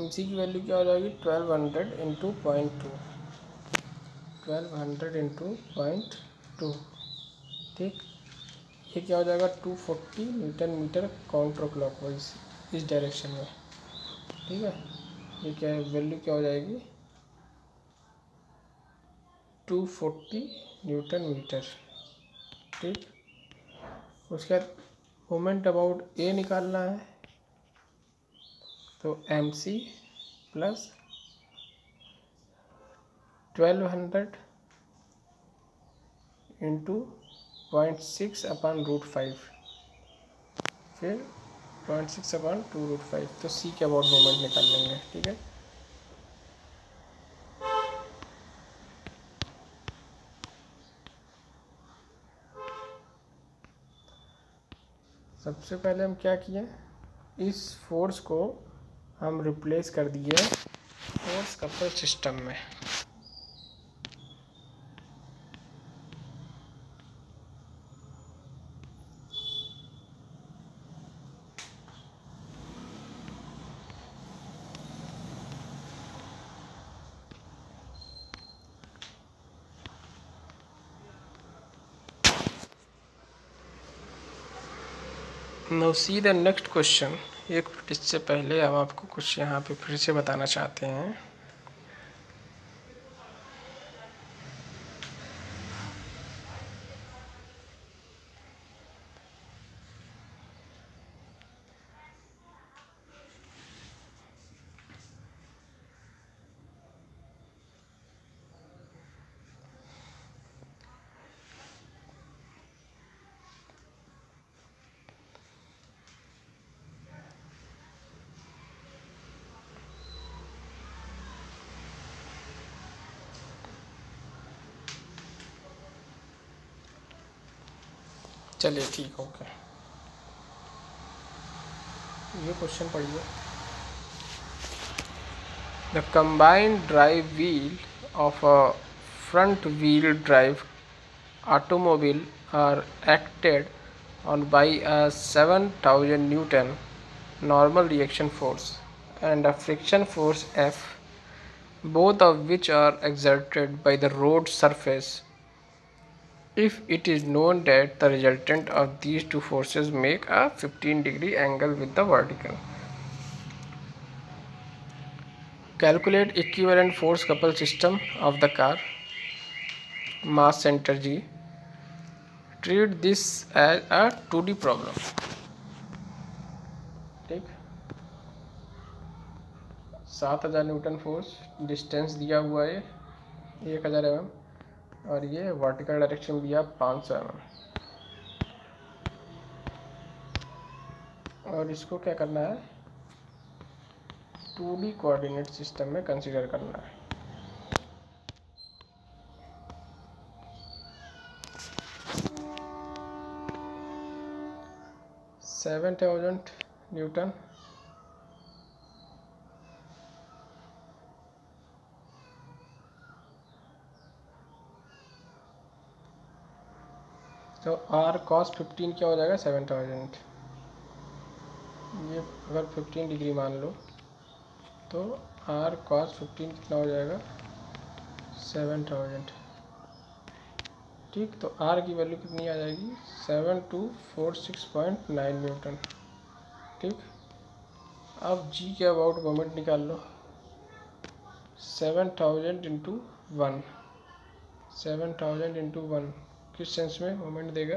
MC की वैल्यू क्या हो जाएगी, 1200 इंटू 0.2, 1200 इंटू 0.2। ठीक, ये क्या हो जाएगा, 240 न्यूटन मीटर काउंटर क्लॉकवाइज इस डायरेक्शन में। ठीक है, ये क्या है, वैल्यू क्या हो जाएगी, 240 न्यूटन मीटर। ठीक, उसके बाद मोमेंट अबाउट ए निकालना है, तो MC प्लस 1200 इंटू 0.6 अपन √5, फिर 0.6 अपन 2√5, तो C के अबाउट मोमेंट निकाल लेंगे। ठीक है, सबसे पहले हम क्या किए, इस फोर्स को हम रिप्लेस कर दिए फोर्स कपल सिस्टम में। Now see the next question. एक इससे पहले हम आपको कुछ यहाँ पे फिर से बताना चाहते हैं। चलिए ठीक हो गया, ये क्वेश्चन पढ़िए। The combined drive wheel of a front wheel drive automobile are acted on by a 7000 Newton normal reaction force and a friction force F, both of which are exerted by the road surface. If it is known that the resultant of these two forces make a 15-degree angle with the vertical. Calculate equivalent force couple system of the car. Mass center G. Treat this as a 2D problem. ठीक, 7000 Newton force, distance दिया हुआ है 1000 mm, और ये vertical direction दिया 500 mm, और इसको क्या करना है 2D कोऑर्डिनेट सिस्टम में कंसीडर करना है। Newton तो R cos 15 क्या हो जाएगा 7000। ये अगर 15 डिग्री मान लो तो R cos 15 कितना हो जाएगा 7000। ठीक, तो R की वैल्यू कितनी आ जाएगी 7246.9 न्यूटन। ठीक, अब G के अबाउट मोमेंट निकाल लो। 7000 इंटू 1, 7000 इंटू 1 किस सेंस में मोमेंट देगा,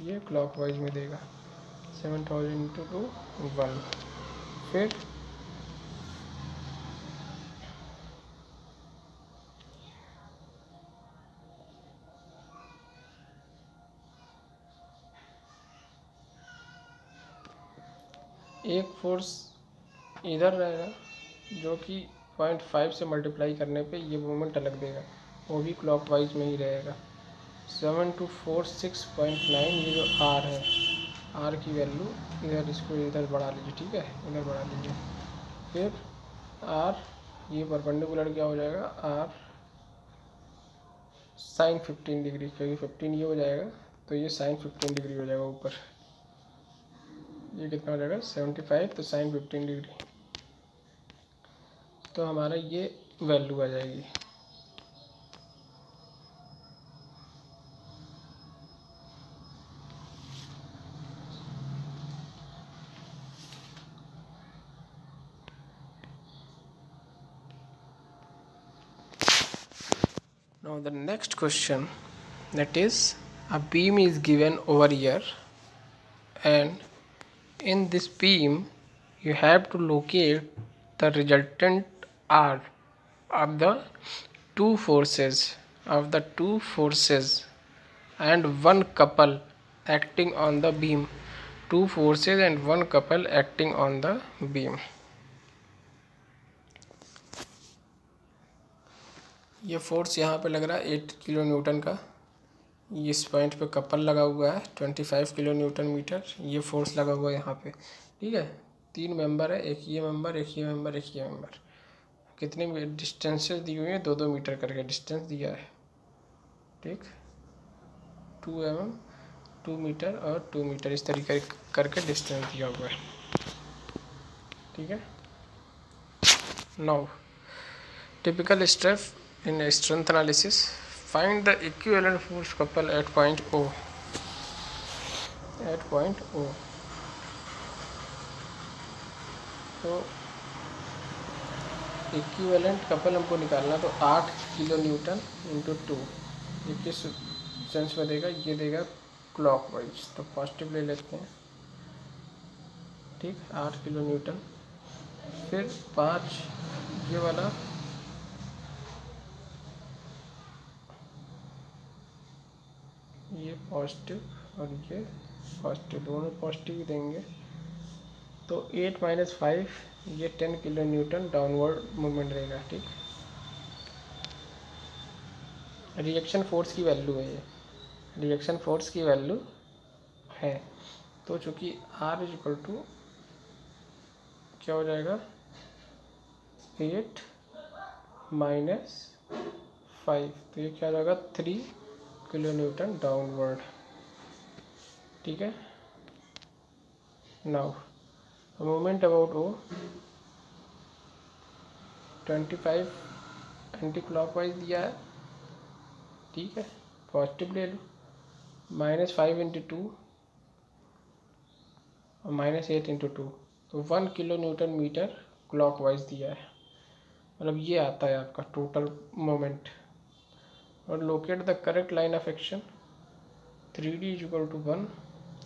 ये क्लॉकवाइज में देगा। 7000 इंटू 1, फिर एक फोर्स इधर रहेगा जो कि 0.5 से मल्टीप्लाई करने पे ये मोमेंट अलग देगा, वो भी क्लॉकवाइज में ही रहेगा। 7246.9 ये जो R है, R की वैल्यू इधर, इसको इधर बढ़ा लीजिए। ठीक है, इधर बढ़ा लीजिए। फिर R ये परपेंडिकुलर क्या हो जाएगा, R साइन 15 डिग्री, क्योंकि 15 ये हो जाएगा तो ये साइन 15 डिग्री हो जाएगा ऊपर। ये कितना हो जाएगा 75, तो साइन 15 डिग्री, तो हमारा ये वैल्यू आ जाएगी। Now the next question, that is a beam is given over here, and in this beam you have to locate the resultant R of the two forces and one couple acting on the beam. Two forces and one couple acting on the beam. ये force यहाँ पे लग रहा है 8 kilo Newton का, इस point पे couple लगा हुआ है 25 किलो न्यूटन मीटर, ये फोर्स लगा हुआ है यहाँ पे। ठीक है, 3 मेंबर है, एक ये मेंबर, एक ये मेंबर, एक ये मेंबर। कितने डिस्टेंसेस दी हुई है, 2-2 मीटर करके डिस्टेंस दिया है। ठीक, 2 mm, 2 मीटर और 2 मीटर, इस तरीके करके डिस्टेंस दिया हुआ है। ठीक है, now typical step in a strength analysis, find the equivalent force couple at point O. तो इक्विवेलेंट कपल हमको निकालना, तो 8 किलो न्यूटन इंटू 2, ये किस सेंस में देगा, ये देगा क्लॉकवाइज, तो पॉजिटिव ले लेते हैं। ठीक, 8 किलो न्यूटन, फिर 5 ये वाला, ये पॉजिटिव और ये पॉजिटिव, दोनों पॉजिटिव ही देंगे। तो 8 - 5 ये 10 किलो न्यूटन डाउनवर्ड मूवमेंट रहेगा। ठीक, रिएक्शन फोर्स की वैल्यू है, ये रिएक्शन फोर्स की वैल्यू है। तो चूँकि R इक्वल टू क्या हो जाएगा 8 - 5, तो ये क्या हो जाएगा 3 किलो न्यूटन डाउनवर्ड। ठीक है, now moment about O 25 anti clockwise दिया है। ठीक है, पॉजिटिव ले लो, -5 × 2 और -8 × 2, तो 1 किलो न्यूटन मीटर क्लॉकवाइज दिया है। मतलब ये आता है आपका टोटल मोमेंट। और locate the correct line of action, 3D = 1,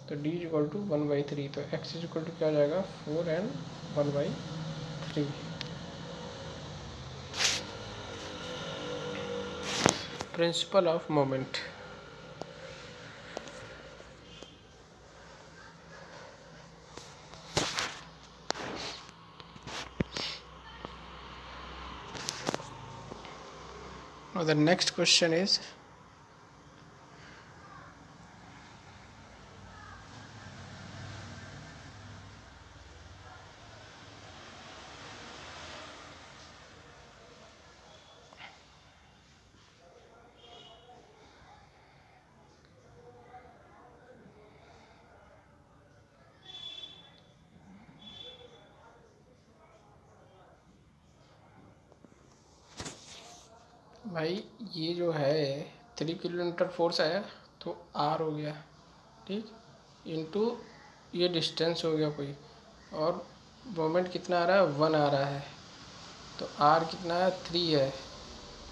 तो D = 1/3, तो X = क्या हो जाएगा 4 and 1/3। Principle of moment, Now the next question is, भाई ये जो है 3 किलोमीटर फोर्स आया तो आर हो गया, ठीक, इनटू ये डिस्टेंस हो गया कोई, और मोमेंट कितना आ रहा है, 1 आ रहा है, तो आर कितना है, 3 है,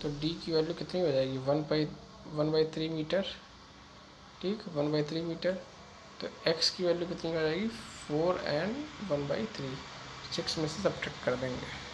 तो डी की वैल्यू कितनी हो जाएगी, 1/3 मीटर, ठीक, 1/3 मीटर। तो एक्स की वैल्यू कितनी हो जाएगी, 4 एंड 1/3, 6 में से सब्ट्रैक्ट कर देंगे।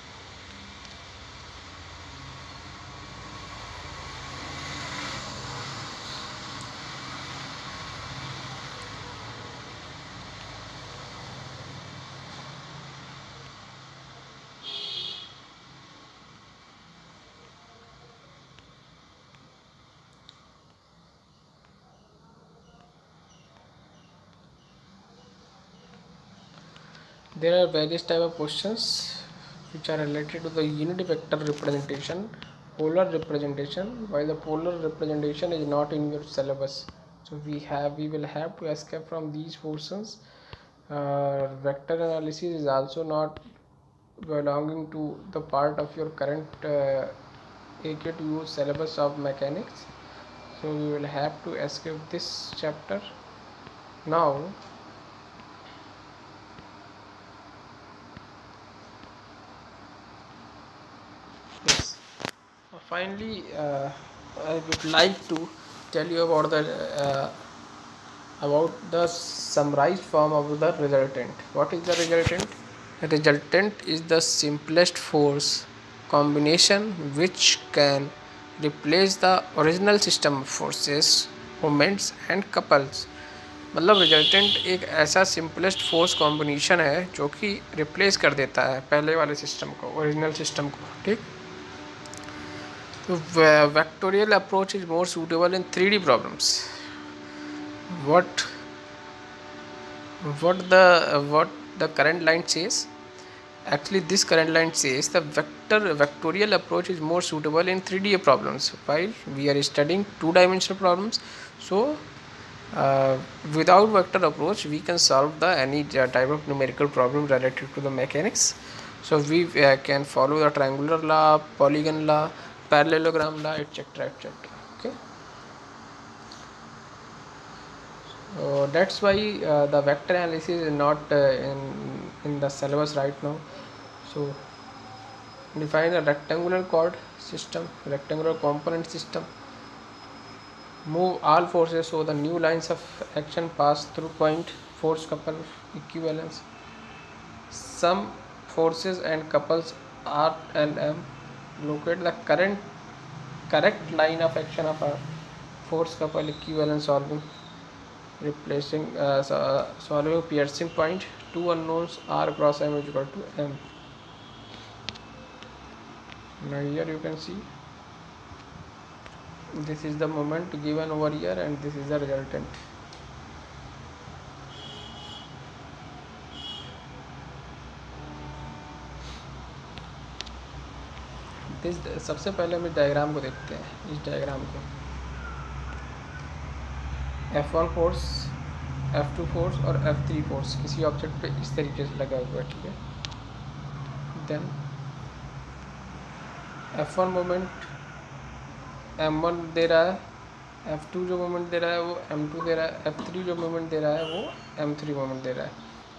There are various type of questions which are related to the unit vector representation, polar representation, while the polar representation is not in your syllabus. So we will have to escape from these portions. Vector analysis is also not belonging to the part of your current AK2U syllabus of mechanics. So we will have to escape this chapter. Now yes, finally I would like to tell you about the summarized form of the resultant. What is the resultant? The resultant is the simplest force combination which can replace the original system of forces, moments and couples. मतलब resultant एक ऐसा simplest force combination है जो कि replace कर देता है पहले वाले सिस्टम को, ओरिजिनल सिस्टम को, ठीक। तो vectorial approach is more suitable in 3D problems. What the current line says? Actually, this current line says the vectorial approach is more suitable in 3D problems, while we are studying 2-dimensional problems. So without vector approach we can solve the any type of numerical problem related to the mechanics. So we can follow the triangular law, polygon law, parallelogram law, etc., etc. Okay, so that's why the vector analysis is not in the syllabus right now. So define a rectangular chord system, rectangular component system. Move all forces so the new lines of action pass through point, force couple, equivalence. Some forces and couples R and M. Locate the correct line of action of a force couple, equivalence, solving, replacing, solving piercing point. Two unknowns R cross M is equal to M. Now here you can see this is the moment given over here and this is the resultant. सबसे पहले हम इस diagram को देखते हैं। इस diagram को F1 force, F2 force और F3 फोर्स किसी ऑब्जेक्ट पे इस तरीके से लगा हुआ है, ठीक है। देन F1 मोमेंट M1 दे रहा है, F2 जो मोमेंट दे रहा है वो M2 दे रहा है, F3 जो मोमेंट दे रहा है वो M3 मोमेंट दे रहा है।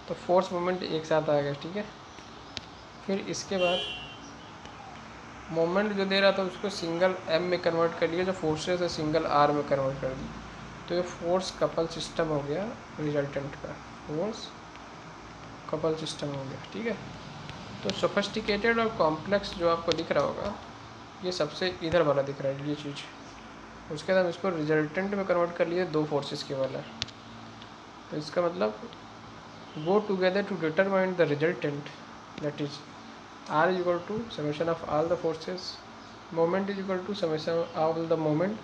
तो फोर्स मोमेंट एक साथ आ गया, ठीक है। फिर इसके बाद मोमेंट जो दे रहा था उसको सिंगल M में कन्वर्ट कर लिया, जो फोर्सेस है सिंगल R में कन्वर्ट कर दी। तो ये फोर्स कपल सिस्टम हो गया रिजल्टेंट का, फोर्स कपल सिस्टम हो गया, ठीक है। तो सोफिस्टिकेटेड और कॉम्प्लेक्स जो आपको दिख रहा होगा ये सबसे इधर वाला दिख रहा है ये चीज़। उसके बाद हम इसको रिजल्टेंट में कन्वर्ट कर लिए दो फोर्सेस के वाला। तो इसका मतलब go together to determine the resultant, that is R is equal to summation of all the forces Moment is equal to summation of the moment,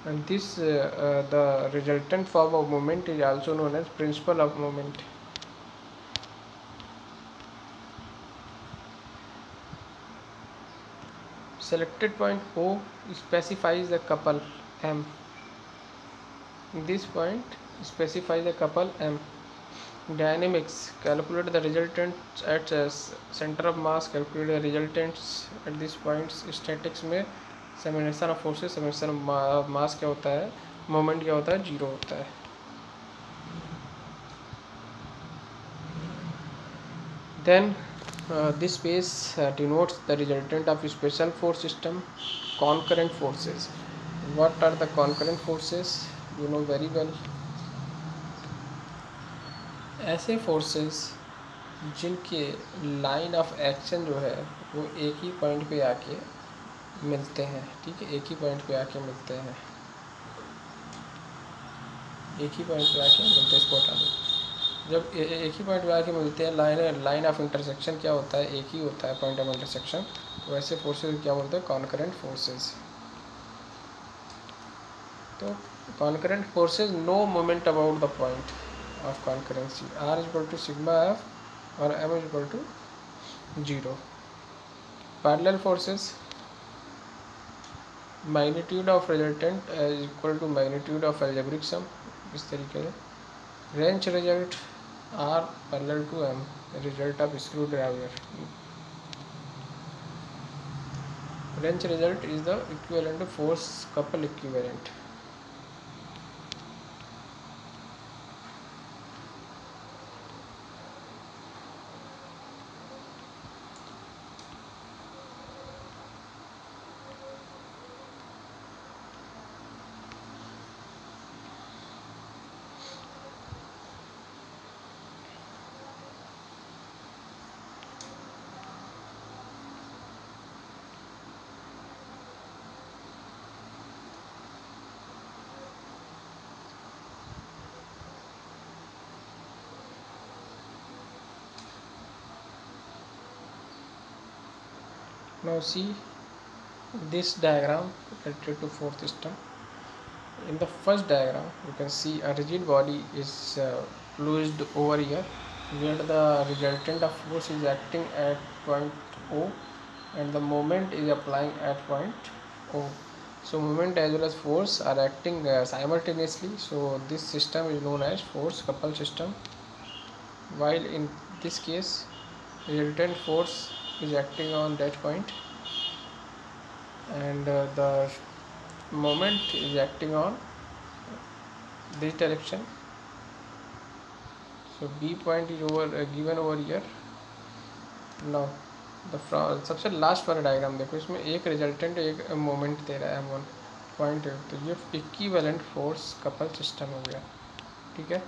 and this the resultant form of moment is also known as principle of moment. Selected point O specifies the couple M. This point specifies the couple M. Dynamics calculate the resultants at center of mass, calculate the resultants at these points. Statics में summation of forces, summation of mass क्या होता है, moment क्या होता है, zero होता है. Then this space denotes the resultant of special force system, concurrent forces. What are the concurrent forces? You know very well. ऐसे फोर्सेस जिनके लाइन ऑफ एक्शन जो है वो एक ही पॉइंट पे आके मिलते हैं. ठीक है, एक ही पॉइंट पे आके मिलते हैं, एक ही पॉइंट पे आके मिलते हैं. इसको हटा दो. जब एक ही पॉइंट पे आके मिलते हैं, लाइन ऑफ इंटरसेक्शन क्या होता है, एक ही होता है पॉइंट ऑफ इंटरसेक्शन. तो ऐसे फोर्सेस क्या बोलते हैं, कॉन्करेंट फोर्सेस. तो concurrent forces no moment about the point of concurrency. R is equal to sigma F or M is equal to 0. Parallel forces, magnitude of resultant is equal to magnitude of algebraic sum. इस तरीके से. wrench result R parallel to M, result of screwdriver. wrench result is the equivalent of force couple equivalent. Now see this diagram related to force system. In the first diagram you can see a rigid body is placed over here where the resultant of force is acting at point O and the moment is applying at point O. So moment as well as force are acting simultaneously. So this system is known as force coupled system. While in this case resultant force is acting on that point and the moment is acting on this direction. So B point is over given over here. Now the सबसे last वाला diagram देखो, इसमें एक resultant एक moment दे रहा है M1 point. तो ये इक्विवेलेंट फोर्स कपल सिस्टम हो गया. ठीक है.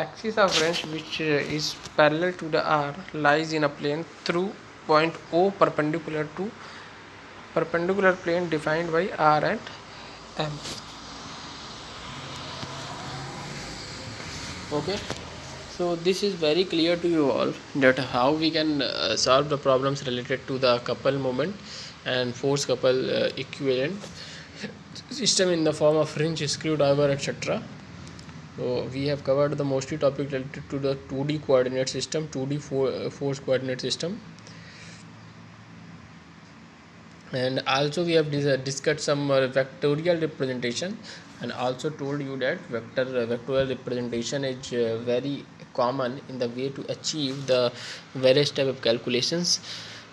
Axis of wrench which is parallel to the R lies in a plane through point O perpendicular to perpendicular plane defined by R and M. Okay, so this is very clear to you all that how we can solve the problems related to the couple moment and force couple equivalent system in the form of wrench, screwdriver, etc. So we have covered the mostly topic related to the 2D coordinate system, 2D force coordinate system, and also we have discussed some vectorial representation, and also told you that vectorial representation is very common in the way to achieve the various type of calculations.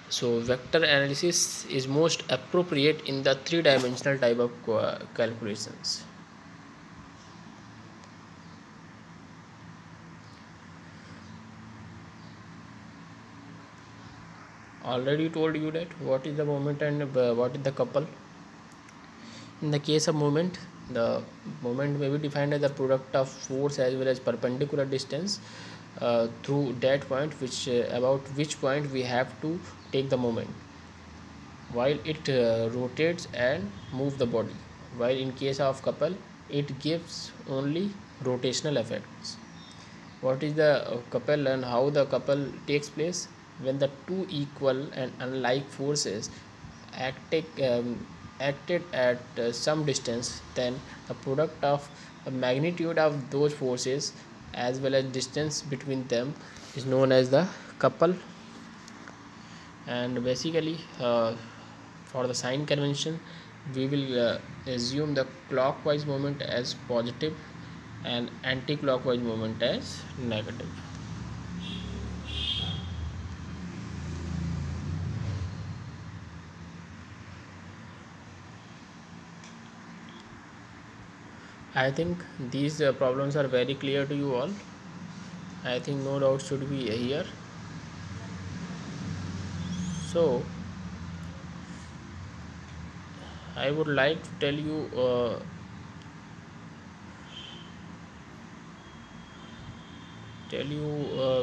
So vector analysis is most appropriate in the three-dimensional type of calculations. Already told you that what is the moment and what is the couple. In the case of moment, the moment may be defined as the product of force as well as perpendicular distance through that point which about which point we have to take the moment while it rotates and move the body. While in case of couple, it gives only rotational effects. What is the couple and how the couple takes place? When the two equal and unlike forces acted, acted at some distance, then the product of the magnitude of those forces as well as distance between them is known as the couple. And basically for the sign convention, we will assume the clockwise moment as positive and anti-clockwise moment as negative. I think these problems are very clear to you all. I think no doubt should be here. So I would like to tell you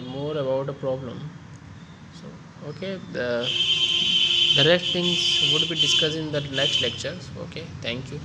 more about the problem. So okay, the rest things would be discussed in the next lectures. Okay, thank you.